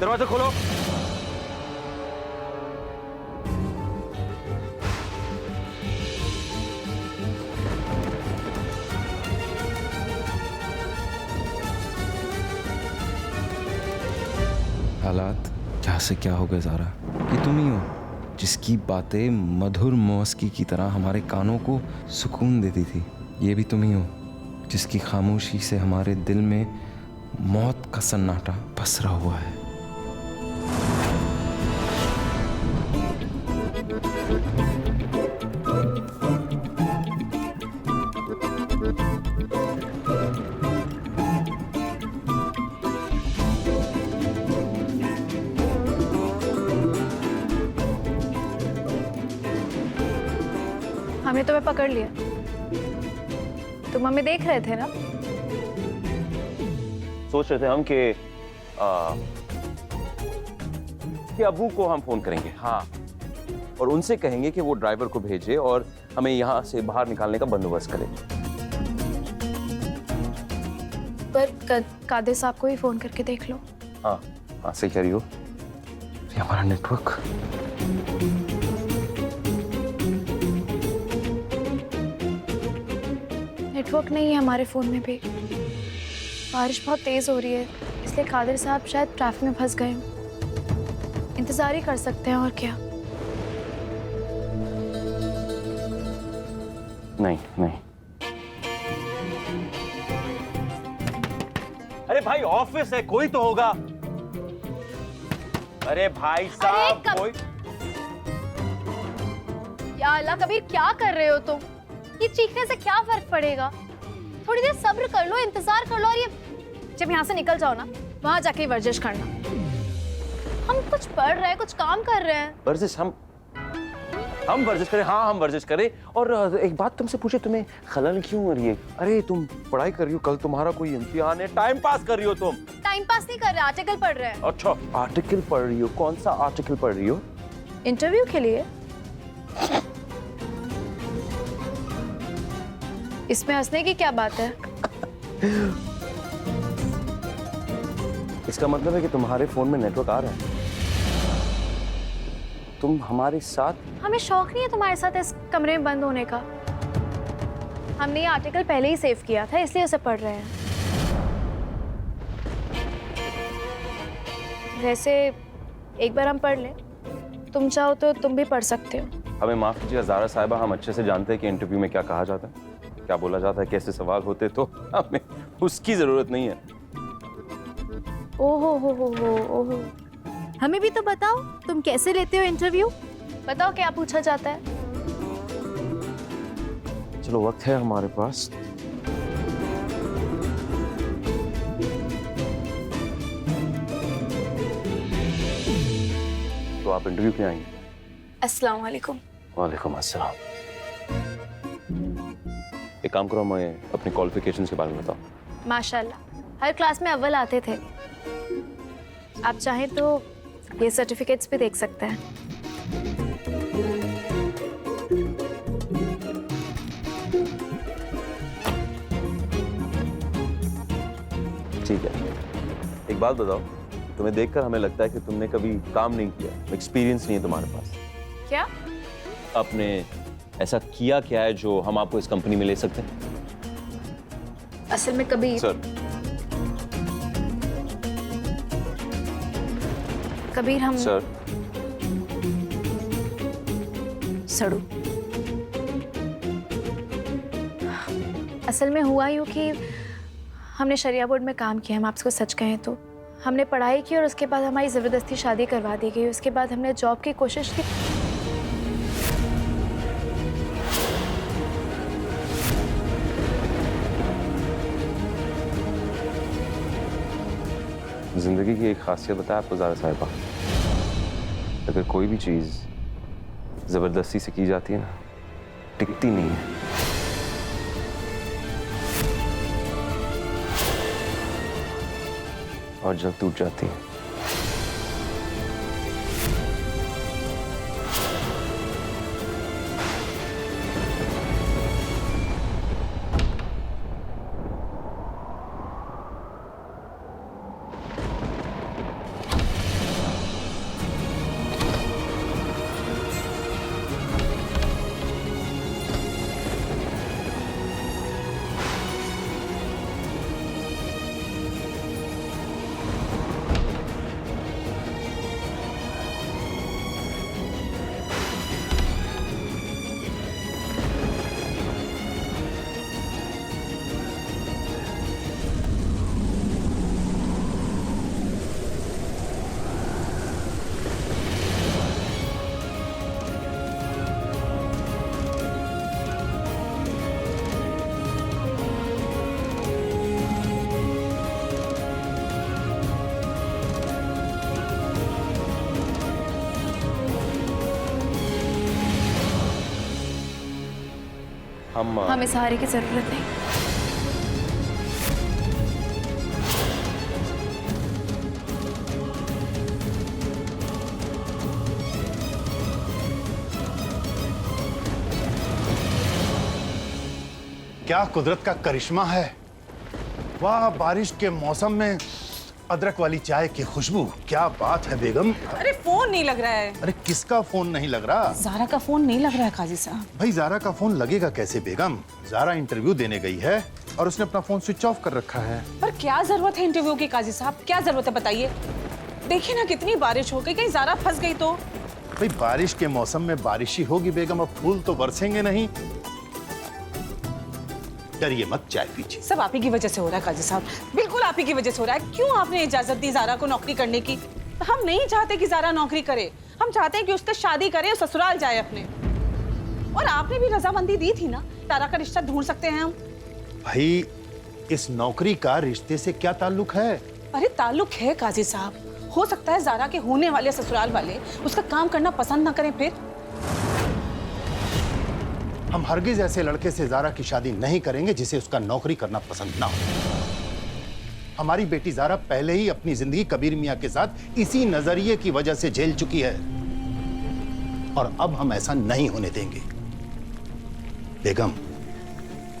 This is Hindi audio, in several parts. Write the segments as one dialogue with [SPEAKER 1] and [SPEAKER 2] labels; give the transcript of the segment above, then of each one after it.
[SPEAKER 1] दरवाजा खोलो।
[SPEAKER 2] हालात क्या से क्या हो गए ज़ारा, ये तुम ही हो जिसकी बातें मधुर मौसिकी की तरह हमारे कानों को सुकून देती थी। ये भी तुम ही हो जिसकी खामोशी से हमारे दिल में मौत का सन्नाटा पसरा हुआ है।
[SPEAKER 3] हमने तुम्हें पकड़ लिया। तुम हमें देख रहे थे ना?
[SPEAKER 1] सोच रहे थे हम कि अबू को हम फोन करेंगे, हाँ, और उनसे कहेंगे कि वो ड्राइवर को भेजे और हमें यहाँ से बाहर निकालने का बंदोबस्त करे।
[SPEAKER 3] पर कादिर साहब को ही फोन करके देख लो।
[SPEAKER 1] हाँ हाँ, सही कह रही हो। ये हमारा नेटवर्क,
[SPEAKER 3] नेटवर्क नहीं है हमारे फोन में भी। बारिश बहुत तेज हो रही है, इसलिए कादिर साहब शायद ट्रैफिक में फंस गए। इंतजार ही कर सकते हैं, और क्या।
[SPEAKER 1] नहीं नहीं। अरे भाई ऑफिस है, कोई तो होगा। अरे भाई साहब कोई।
[SPEAKER 3] या अल्लाह कबीर, क्या कर रहे हो तुम? ये चीखने से क्या फर्क पड़ेगा? थोड़ी देर सब्र कर लो, इंतजार कर लो, और ये जब यहाँ से निकल जाओ ना, वहां जाके वर्जिश करना। हम कुछ पढ़ रहे हैं, कुछ काम कर रहे हैं।
[SPEAKER 1] वर्जिश हम वर्जिश करें? हाँ हम वर्जिश करें। और एक बात तुमसे पूछे, तुम्हें खलल क्यों हो रही है? अरे तुम पढ़ाई कर रही हो, कल तुम्हारा कोई इम्तिहान है, टाइम पास कर रही हो तुम।
[SPEAKER 3] टाइम पास नहीं कर रहे, आर्टिकल पढ़ रहे हैं।
[SPEAKER 1] अच्छा, आर्टिकल पढ़ रही हो? कौन सा आर्टिकल पढ़ रही हो?
[SPEAKER 3] इंटरव्यू के लिए। इसमें हंसने की क्या बात है?
[SPEAKER 1] इसका मतलब है कि तुम्हारे फोन में नेटवर्क आ रहा है, तुम हमारे साथ।
[SPEAKER 3] हमें शौक नहीं है तुम्हारे साथ इस कमरे में बंद होने का। हमने ये आर्टिकल पहले ही सेव किया था, इसलिए उसे पढ़ रहे हैं। वैसे एक बार हम पढ़ लें, तुम चाहो तो तुम भी पढ़ सकते हो।
[SPEAKER 1] हमें माफ कीजिए ज़ारा साहिबा, हम अच्छे से जानते हैं कि इंटरव्यू में क्या कहा जाता है, क्या बोला जाता है, कैसे सवाल होते, तो हमें उसकी जरूरत नहीं है।
[SPEAKER 3] ओहो हो। हमें भी तो बताओ, तुम कैसे लेते हो इंटरव्यू? बताओ क्या पूछा जाता है।
[SPEAKER 1] चलो वक्त है हमारे पास। तो आप इंटरव्यू पे आएंगे?
[SPEAKER 3] अस्सलाम वालेकुम।
[SPEAKER 1] वालेकुम अस्सलाम। एक काम करो, हमें अपने क्वालिफिकेशंस के बारे में बताओ।
[SPEAKER 3] माशाल्लाह, हर क्लास में अव्वल आते थे। आप चाहें तो ये सर्टिफिकेट्स भी देख सकते हैं।
[SPEAKER 1] ठीक है, एक बात बताओ, तुम्हें देखकर हमें लगता है कि तुमने कभी काम नहीं किया, एक्सपीरियंस नहीं है तुम्हारे पास।
[SPEAKER 3] क्या?
[SPEAKER 1] आपने ऐसा किया क्या है जो हम आपको इस कंपनी में ले सकते हैं?
[SPEAKER 3] असल में कभी कबीर हम
[SPEAKER 1] सर
[SPEAKER 3] सड़ू। असल में हुआ यूँ कि हमने शरिया बोर्ड में काम किया। हम आपको सच कहें तो हमने पढ़ाई की और उसके बाद हमारी ज़बरदस्ती शादी करवा दी गई। उसके बाद हमने जॉब की कोशिश की।
[SPEAKER 1] जिंदगी की एक खासियत बताया आपको ज़ारा साहिबा, अगर कोई भी चीज़ ज़बरदस्ती से की जाती है ना, टिकती नहीं है। और जल्द टूट जाती है।
[SPEAKER 3] हमें सहारे की जरूरत नहीं।
[SPEAKER 4] क्या कुदरत का करिश्मा है। वाह, बारिश के मौसम में अदरक वाली चाय की खुशबू, क्या बात है बेगम।
[SPEAKER 5] अरे फोन नहीं लग रहा है।
[SPEAKER 4] अरे किसका फोन नहीं लग रहा?
[SPEAKER 5] ज़ारा का फोन नहीं लग रहा है काजी साहब।
[SPEAKER 4] भाई ज़ारा का फोन लगेगा कैसे बेगम? ज़ारा इंटरव्यू देने गई है और उसने अपना फोन स्विच ऑफ कर रखा है।
[SPEAKER 5] पर क्या जरूरत है इंटरव्यू की काजी साहब, क्या जरूरत है बताइए। देखिए ना कितनी बारिश हो गई, कहीं ज़ारा फंस गई तो।
[SPEAKER 4] भाई बारिश के मौसम में बारिश ही होगी बेगम, अब फूल तो बरसेंगे नहीं। डरिए मत, चाय पीजिए।
[SPEAKER 5] सब आप ही की वजह से हो रहा है काजी साहब, बिल्कुल आप ही की वजह से हो रहा है। क्यों आपने इजाजत दी ज़ारा को नौकरी करने की? हम नहीं चाहते कि ज़ारा नौकरी करे, हम चाहते हैं कि उससे शादी करे और ससुराल जाए अपने। और आपने भी रजामंदी दी थी ना, ज़ारा का रिश्ता ढूंढ सकते हैं हम।
[SPEAKER 4] भाई इस नौकरी का रिश्ते से क्या ताल्लुक है?
[SPEAKER 5] अरे ताल्लुक है काजी साहब, हो सकता है ज़ारा के होने वाले ससुराल वाले उसका काम करना पसंद ना करें। फिर
[SPEAKER 4] हम हरगिज ऐसे लड़के से ज़ारा की शादी नहीं करेंगे जिसे उसका नौकरी करना पसंद ना हो। हमारी बेटी ज़ारा पहले ही अपनी जिंदगी कबीर मियां के साथ इसी नजरिए की वजह से झेल चुकी है और अब हम ऐसा नहीं होने देंगे। बेगम,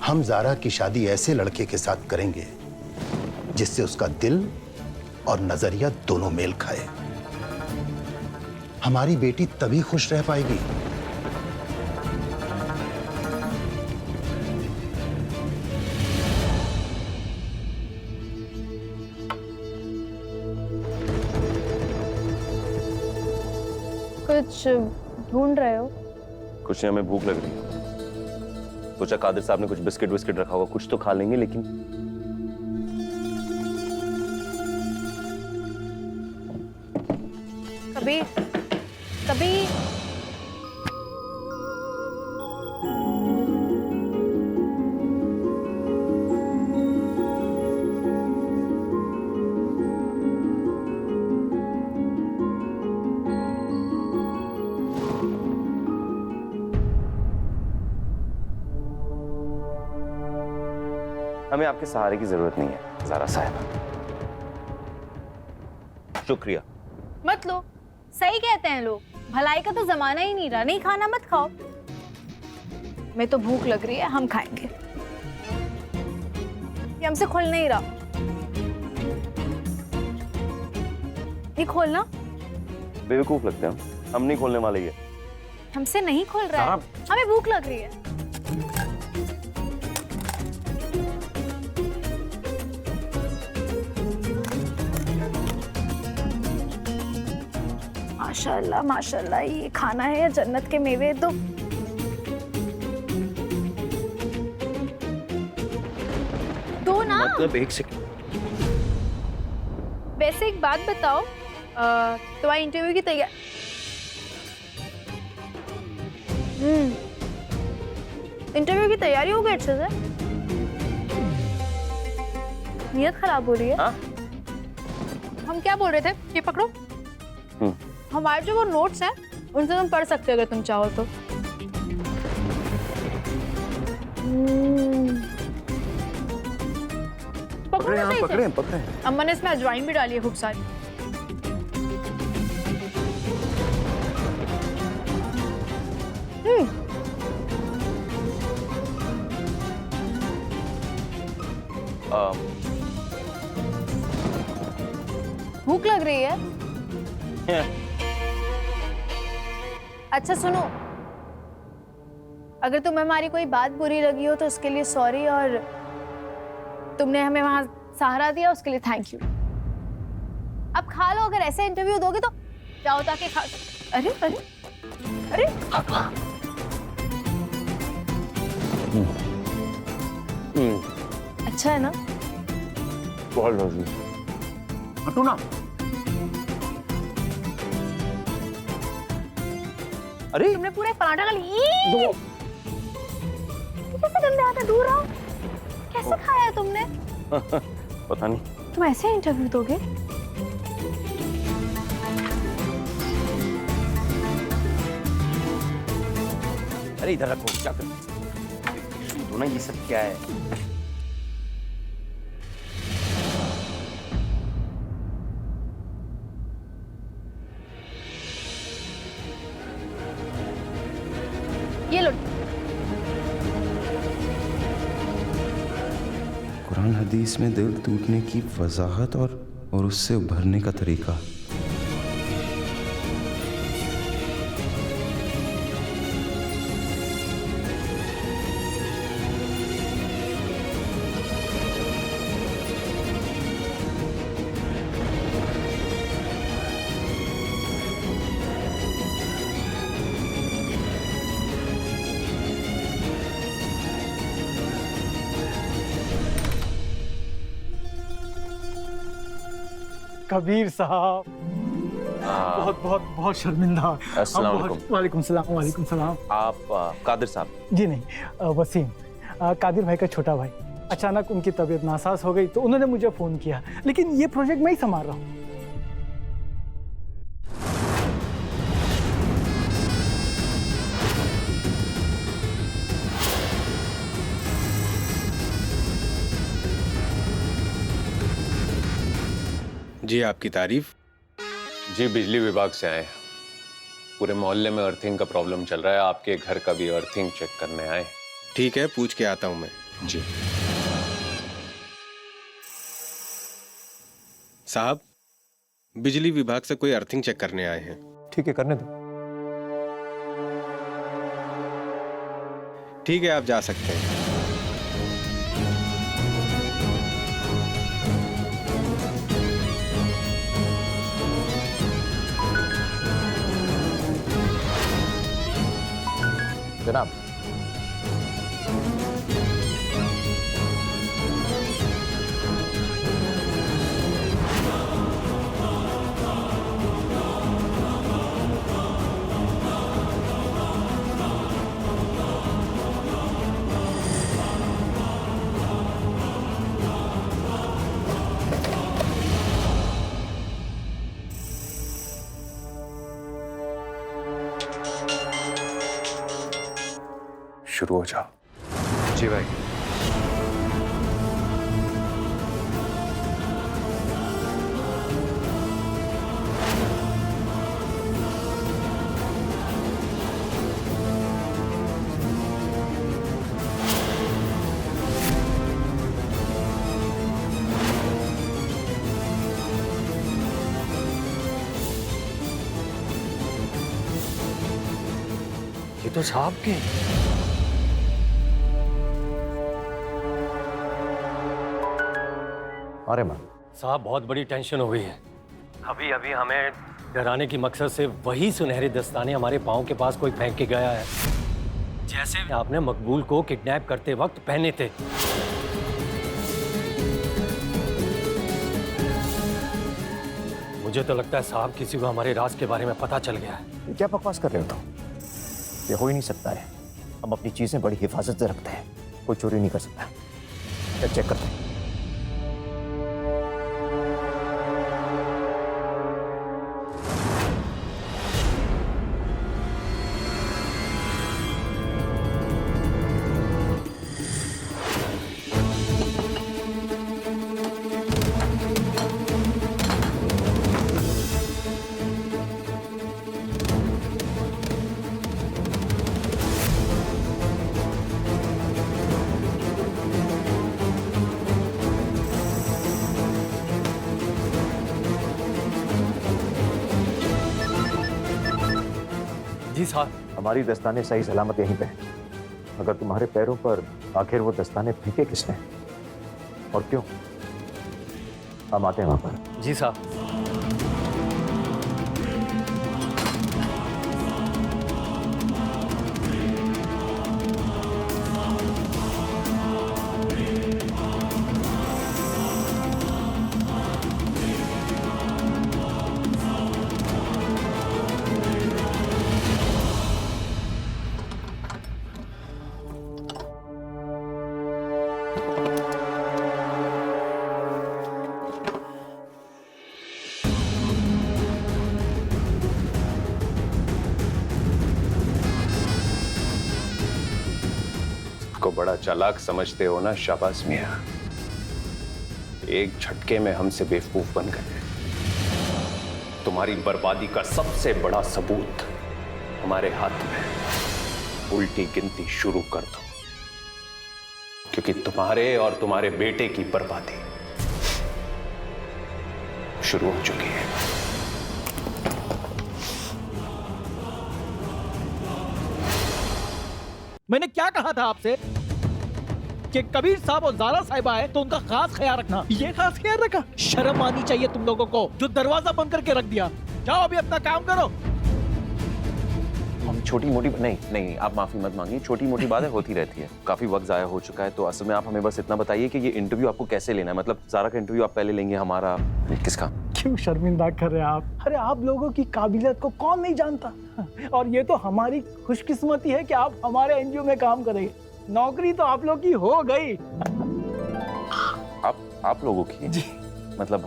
[SPEAKER 4] हम ज़ारा की शादी ऐसे लड़के के साथ करेंगे जिससे उसका दिल और नजरिया दोनों मेल खाए। हमारी बेटी तभी खुश रह पाएगी।
[SPEAKER 3] कुछ ढूंढ रहे हो?
[SPEAKER 1] कुछ नहीं, हमें भूख लग रही है। सोचा कादिर साहब ने कुछ बिस्किट विस्किट रखा होगा, कुछ तो खा लेंगे। लेकिन
[SPEAKER 3] कभी कभी
[SPEAKER 1] हमें आपके सहारे की जरूरत नहीं है ज़ारा साहिबा। शुक्रिया।
[SPEAKER 3] मत लो, सही कहते हैं लोग, भलाई का तो जमाना ही नहीं रहा। नहीं खाना मत खाओ। मैं तो भूख लग रही है, हम खाएंगे। ये हमसे खुल नहीं रहा। ये खोलना।
[SPEAKER 1] बेवकूफ लगते हैं हम नहीं खोलने वाले। ये
[SPEAKER 3] हमसे नहीं खुल रहा है, हमें भूख लग रही है। माशाल्लाह माशाल्लाह, ये खाना है या जन्नत के मेवे। तो दो ना।
[SPEAKER 1] मतलब एक सेकंड।
[SPEAKER 3] वैसे एक बात बताओ, तुम्हारी इंटरव्यू की तैयारी इंटरव्यू की तैयारी हो गई अच्छे से? नियत खराब हो रही है।
[SPEAKER 1] हाँ?
[SPEAKER 3] हम क्या बोल रहे थे, ये पकड़ो। हमारे जो वो नोट्स हैं उनसे तुम पढ़ सकते हो अगर तुम चाहो तो। पकड़ो ना सही से।
[SPEAKER 1] पकड़े।
[SPEAKER 3] अम्मा ने इसमें अजवाइन भी डाली है खूब सारी। भूख लग रही है। अच्छा सुनो, अगर तुम्हें हमारी कोई बात बुरी लगी हो तो उसके लिए सॉरी, और तुमने हमें वहां सहारा दिया उसके लिए थैंक यू। अब खा लो, अगर ऐसे इंटरव्यू दोगे तो जाओ ताकि खा। अरे अरे अरे अच्छा है ना?
[SPEAKER 1] बहुत लजीज। हटो ना। अरे
[SPEAKER 3] तुमने पूरा एक पराठा खा लिया। कैसे गंदे हाथ, दूर आओ। कैसे खाया है तुमने?
[SPEAKER 1] पता नहीं।
[SPEAKER 3] तुम ऐसे इंटरव्यू दोगे?
[SPEAKER 1] अरे इधर रखो, क्या कर दो ना, ये सब क्या है?
[SPEAKER 3] ये लो।
[SPEAKER 2] कुरान हदीस में दिल टूटने की वजाहत और उससे उभरने का तरीका।
[SPEAKER 6] कबीर साहब, बहुत बहुत बहुत शर्मिंदा।
[SPEAKER 1] अस्सलाम वालेकुम।
[SPEAKER 6] वालेकुम सलाम। वालेकुम सलाम।
[SPEAKER 1] आप कादिर साहब?
[SPEAKER 6] जी नहीं, वसीम, कादिर भाई का छोटा भाई। अचानक उनकी तबीयत नासाज हो गई तो उन्होंने मुझे फ़ोन किया, लेकिन ये प्रोजेक्ट मैं ही संभाल रहा हूँ।
[SPEAKER 7] जी, आपकी तारीफ।
[SPEAKER 8] जी, बिजली विभाग से आए। पूरे मोहल्ले में अर्थिंग का प्रॉब्लम चल रहा है, आपके घर का भी अर्थिंग चेक करने आए।
[SPEAKER 7] ठीक है, पूछ के आता हूं मैं।
[SPEAKER 8] जी
[SPEAKER 7] साहब, बिजली विभाग से कोई अर्थिंग चेक करने आए हैं।
[SPEAKER 8] ठीक है, करने दो।
[SPEAKER 7] ठीक है, आप जा सकते हैं।
[SPEAKER 1] जनाब,
[SPEAKER 8] शुरू हो जाओ। जी भाई।
[SPEAKER 1] ये तो साहब के।
[SPEAKER 9] अरे मां
[SPEAKER 10] साहब, बहुत बड़ी टेंशन हो गई है। अभी अभी हमें डराने की मकसद से वही सुनहरे दस्ताने हमारे पाँव के पास कोई फेंक के गया है, जैसे आपने मकबूल को किडनैप करते वक्त पहने थे। मुझे तो लगता है साहब किसी को हमारे राज के बारे में पता चल गया है।
[SPEAKER 9] क्या बकवास कर रहे हो तुम? ये हो ही नहीं सकता है। हम अपनी चीजें बड़ी हिफाजत से रखते हैं, कोई चोरी नहीं कर सकता। चेक करते हैं।
[SPEAKER 10] जी साहब।
[SPEAKER 9] हमारी दस्ताने सही सलामत यहीं पे हैं। अगर तुम्हारे पैरों पर आखिर वो दस्ताने फेंके किसने और क्यों? हम आते हैं वहां पर।
[SPEAKER 10] जी साहब।
[SPEAKER 8] को बड़ा चालाक समझते हो ना, शाबाश मियां। एक झटके में हमसे बेवकूफ बन गए। तुम्हारी बर्बादी का सबसे बड़ा सबूत हमारे हाथ में। उल्टी गिनती शुरू कर दो, क्योंकि तुम्हारे और तुम्हारे बेटे की बर्बादी शुरू हो चुकी है।
[SPEAKER 6] मैंने क्या कहा था आपसे कि कबीर साहब और ज़ारा साहिबा है तो उनका खास ख्याल रखना। ये खास ख्याल रखा? शर्म आनी चाहिए तुम लोगों को, जो दरवाजा बंद करके रख दिया। जाओ अभी अपना काम करो।
[SPEAKER 1] हम छोटी मोटी नहीं, आप माफी मत मांगिए, छोटी मोटी बातें होती रहती है। काफी वक्त जाया हो चुका है, तो असल में आप हमें बस इतना बताइए कि ये इंटरव्यू आपको कैसे लेना है। मतलब ज़ारा का इंटरव्यू आप पहले लेंगे, हमारा किसका?
[SPEAKER 6] क्यों शर्मिंदा कर रहे हैं आप? अरे आप लोगों की काबिलियत को कौन नहीं जानता? और ये तो हमारी खुशकिस्मती है कि आप हमारे एनजीओ में काम करेंगे। नौकरी तो आप लोग की हो गई।
[SPEAKER 1] आप लोगों की?
[SPEAKER 6] जी।
[SPEAKER 1] मतलब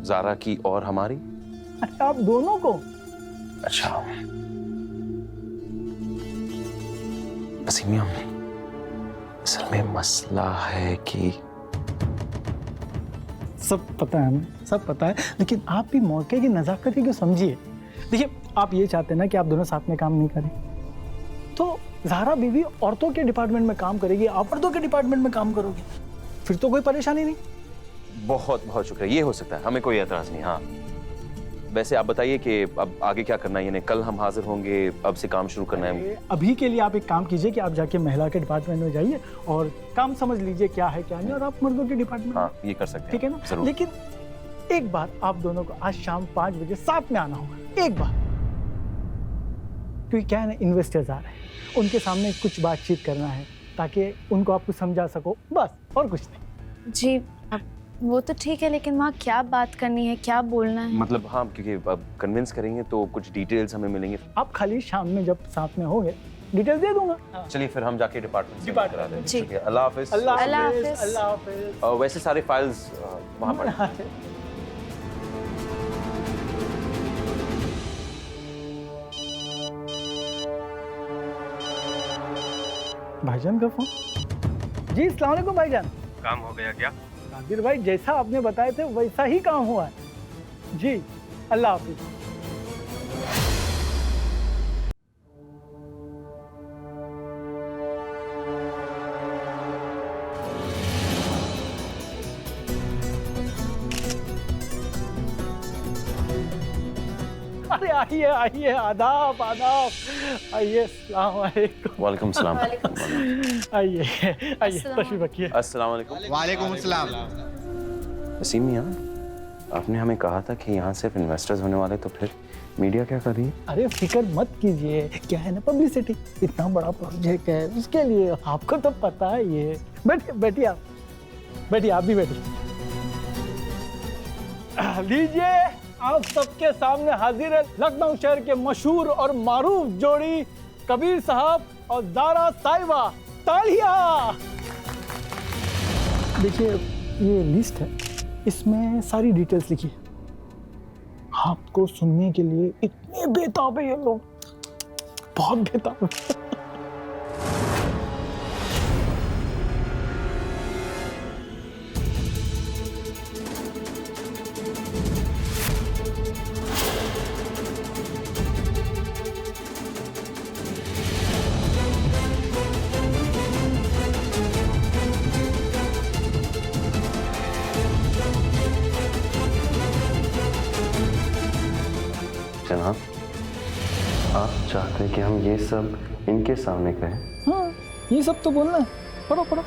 [SPEAKER 1] ज़ारा की और हमारी?
[SPEAKER 6] अरे आप दोनों को।
[SPEAKER 1] अच्छा वसीम मियां, असल में मसला है कि
[SPEAKER 6] सब पता है हमें, सब पता है, लेकिन आप भी मौके की नज़ाकत को समझिए। देखिए, आप ये चाहते हैं ना कि आप दोनों साथ में काम नहीं करें, तो ज़ारा बीवी औरतों के डिपार्टमेंट में काम करेगी, आप मर्दों के डिपार्टमेंट में काम करोगे, फिर तो कोई परेशानी नहीं।
[SPEAKER 1] बहुत बहुत शुक्रिया, ये हो सकता है, हमें कोई एतराज़ नहीं। हाँ, वैसे आप बताइए कि अब आगे क्या करना है, यानी कल हम हाजिर होंगे, अब से काम शुरू करना है?
[SPEAKER 6] अभी के लिए आप एक काम कीजिए कि आप जाके महिला के डिपार्टमेंट में जाइए और काम समझ लीजिए क्या है क्या नहीं, और आप मर्दों के डिपार्टमेंट।
[SPEAKER 1] हाँ, ये कर सकते हैं।
[SPEAKER 6] ठीक है ना?
[SPEAKER 1] जरूर।
[SPEAKER 6] लेकिन एक बार आप दोनों को आज शाम 5 बजे साथ में आना होगा, एक बार। क्योंकि क्या है ना, इन्वेस्टर्स आ रहे हैं, उनके सामने कुछ बातचीत करना है ताकि उनको आप कुछ समझा सको, बस, और कुछ नहीं।
[SPEAKER 3] जी वो तो ठीक है, लेकिन वहाँ क्या बात करनी है, क्या बोलना है?
[SPEAKER 1] मतलब हाँ, क्योंकि अब कन्विंस करेंगे तो कुछ डिटेल्स हमें मिलेंगे।
[SPEAKER 6] आप खाली शाम में जब साथ में होंगे डिटेल्स दे दूंगा।
[SPEAKER 1] चलिए फिर हम जाके डिपार्टमेंट करा देंगे।
[SPEAKER 3] जी।
[SPEAKER 1] ठीक है, अल्लाह हाफिज।
[SPEAKER 3] अल्लाह हाफिज।
[SPEAKER 6] अल्लाह हाफिज।
[SPEAKER 1] वैसे सारे फाइल्स वहाँ पर।
[SPEAKER 6] भाईजान का फोन। जी अस्सलाम वालेकुम भाईजान।
[SPEAKER 7] काम हो गया क्या?
[SPEAKER 6] कादिर भाई, जैसा आपने बताए थे वैसा ही काम हुआ है। जी, अल्लाह हाफिज। अरे आइए आइए, आदाब आदाब, आइए, अस्सलाम वालेकुम।
[SPEAKER 1] वालेकुम सलाम।
[SPEAKER 6] आइए आइए, तशरीफ रखिए।
[SPEAKER 1] अस्सलाम वालेकुम।
[SPEAKER 11] वालेकुम अस्सलाम।
[SPEAKER 1] वसीम मियां, आपने हमें कहा था कि यहाँ सिर्फ इन्वेस्टर्स होने वाले, तो फिर मीडिया क्या कर रही है?
[SPEAKER 6] अरे फिक्र मत कीजिए, क्या है ना, पब्लिसिटी, इतना बड़ा प्रोजेक्ट है, उसके लिए आपको तो पता है। ये बैठिए बैठिए, आप बैठिए, आप भी बैठिए। लीजिए, आप सबके सामने हाजिर है लखनऊ शहर के मशहूर और मारूफ जोड़ी कबीर साहब और ज़ारा साहिबा। तालियां। देखिए, ये लिस्ट है, इसमें सारी डिटेल्स लिखी है। आपको सुनने के लिए इतने बेताब है ये लोग, बहुत बेताब है।
[SPEAKER 1] जनाब, आप चाहते हैं कि हम ये सब इनके सामने कहें?
[SPEAKER 6] हाँ, ये सब तो बोलना है। पढ़ो पढ़ो।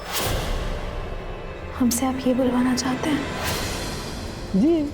[SPEAKER 3] हमसे आप ये बुलवाना चाहते हैं?
[SPEAKER 6] जी।